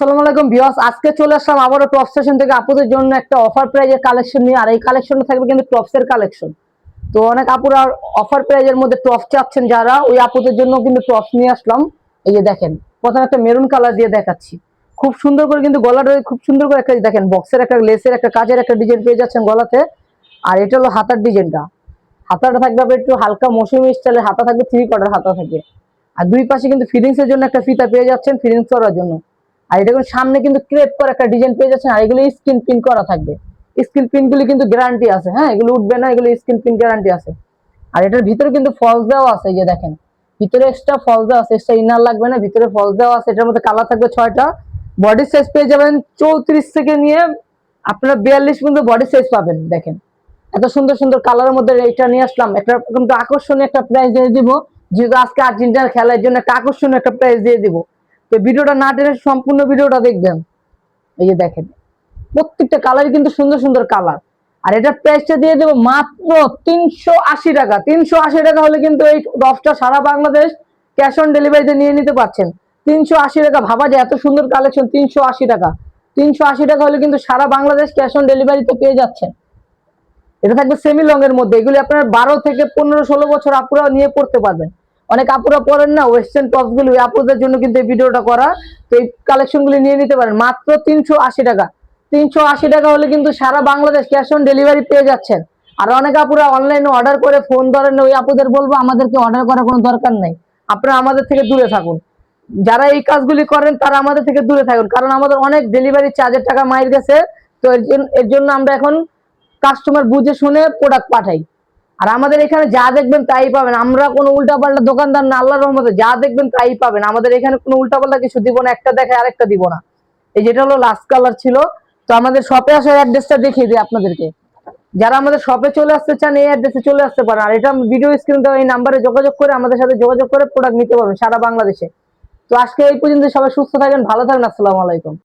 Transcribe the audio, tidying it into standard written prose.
আসসালামু আলাইকুম ভিউয়ার্স, আজকে চলে আসলাম আবারও টপ সেশন থেকে আপুদের জন্য একটা অফার প্রাইজের কালেকশন নিয়ে। আর এই কালেকশনটা থাকবে কিন্তু টপসের কালেকশন। তো অনেক আপুরা অফার প্রাইজের মধ্যে টপ চাচ্ছেন, যারা ওই আপুদের জন্য কিন্তু টপস নিয়ে আসলাম। এই যে দেখেন, প্রথমে একটা মেরুন কালার দিয়ে দেখাচ্ছি। খুব সুন্দর করে কিন্তু গলাটা খুব সুন্দর করে একটা দেখেন, বক্সের একটা লেসের একটা কাজের একটা ডিজাইন পেয়ে যাচ্ছেন গলাতে। আর এটা হলো হাতার ডিজাইনটা। হাতাটা থাকবে আপনার একটু হালকা মৌসুমী স্টাইলের হাতা থাকবে, 3/4 হাতা থাকবে। আর দুই পাশে কিন্তু ফিটিংস এর জন্য একটা ফিতা পেয়ে যাচ্ছেন, ফিটিংস করার জন্য। আর এটা কিন্তু সামনে কিন্তু ক্রেপ করা একটা ডিজাইন পেয়ে যাচ্ছেন। আর এগুলো স্ক্রিন প্রিন্ট করা থাকবে। স্ক্রিন প্রিন্ট গুলি কিন্তু গ্যারান্টি আছে, হ্যাঁ, এগুলো উঠবে না, এগুলো স্ক্রিন প্রিন্ট গ্যারান্টি আছে। আর এটার ভিতরে কিন্তু ফলস দেওয়া আছে, এই যে দেখেন, ভিতরে এক্সট্রা ফলস দেওয়া আছে, এক্সট্রা ইনার লাগবে না, ভিতরে ফলস দেওয়া আছে। এটার মধ্যে কালার থাকবে 6টা। বডি সাইজ পেয়ে যাবেন 34 থেকে নিয়ে আপনারা 42 পর্যন্ত বডি সাইজ পাবেন। দেখেন এত সুন্দর সুন্দর কালারের মধ্যে এটা নিয়ে আসলাম। একটা কিন্তু আকর্ষণীয় একটা প্রাইস দিয়ে দিব, যেহেতু আজকে আর্জেন্টিনার খেলার জন্য একটা আকর্ষণীয় একটা প্রাইস দিয়ে দিব। তো ভিডিওটা না টেনে সম্পূর্ণ ভিডিওটা দেখবেন। এই যে দেখেন, প্রত্যেকটা কালারই কিন্তু সুন্দর সুন্দর কালার। আর এটা প্রাইসটা দিয়ে দেবো মাত্র 380 টাকা। 380 টাকা হলে কিন্তু এই টপসটা সারা বাংলাদেশ ক্যাশ অন ডেলিভারিতে নিয়ে নিতে পারছেন। 380 টাকা, ভাবা যায় এত সুন্দর কালেকশন। 380 টাকা, 380 টাকা হলে কিন্তু সারা বাংলাদেশ ক্যাশ অন ডেলিভারিতে পেয়ে যাচ্ছেন। এটা থাকবে সেমি লং এর মধ্যে। এগুলি আপনার 12 থেকে 15-16 বছর আপুরা নিয়ে পড়তে পারবেন। অনেক আপুরা পড়েন না ওয়েস্টার্ন টপস গুলো, ওই আপুদের জন্য কিন্তু এই ভিডিওটা করা। তো এই কালেকশন গুলি নিয়ে নিতে পারেন মাত্র 380 টাকা। 380 টাকা হলে কিন্তু সারা বাংলাদেশ ক্যাশ অন ডেলিভারি পেয়ে যাচ্ছেন। আর অনেক আপুরা অনলাইনে অর্ডার করে ফোন ধরেন না, ওই আপুদের বলবো আমাদেরকে অর্ডার করার কোনো দরকার নাই, আপনারা আমাদের থেকে দূরে থাকুন। যারা এই কাজগুলি করেন তারা আমাদের থেকে দূরে থাকুন, কারণ আমাদের অনেক ডেলিভারি চার্জের টাকা মাইর গেছে। তো এর জন্য আমরা এখন কাস্টমার বুঝে শুনে প্রোডাক্ট পাঠাই। আর আমাদের এখানে যা দেখবেন তাই পাবেন, আমরা কোনো উল্টাপাল্টা দোকানদার না, আল্লাহর রহমতে যা দেখবেন তাই পাবেন। আমাদের এখানে কোনো উল্টাপাল্টা কিছু দিব না, একটা দেখে আরেকটা দিব না। এই যেটা হলো লাস্ট কালার ছিল। তো আমাদের শপে আসার অ্যাড্রেসটা দেখিয়ে দিই আপনাদেরকে। যারা আমাদের শপে চলে আসতে চান এই অ্যাড্রেসে চলে আসতে পারেন। আর এটা ভিডিও স্ক্রিন দেওয়া এই নাম্বারে যোগাযোগ করে আমাদের সাথে যোগাযোগ করে প্রোডাক্ট নিতে পারবেন সারা বাংলাদেশে। তো আজকে এই পর্যন্ত, সবাই সুস্থ থাকেন, ভালো থাকেন, আসসালামু আলাইকুম।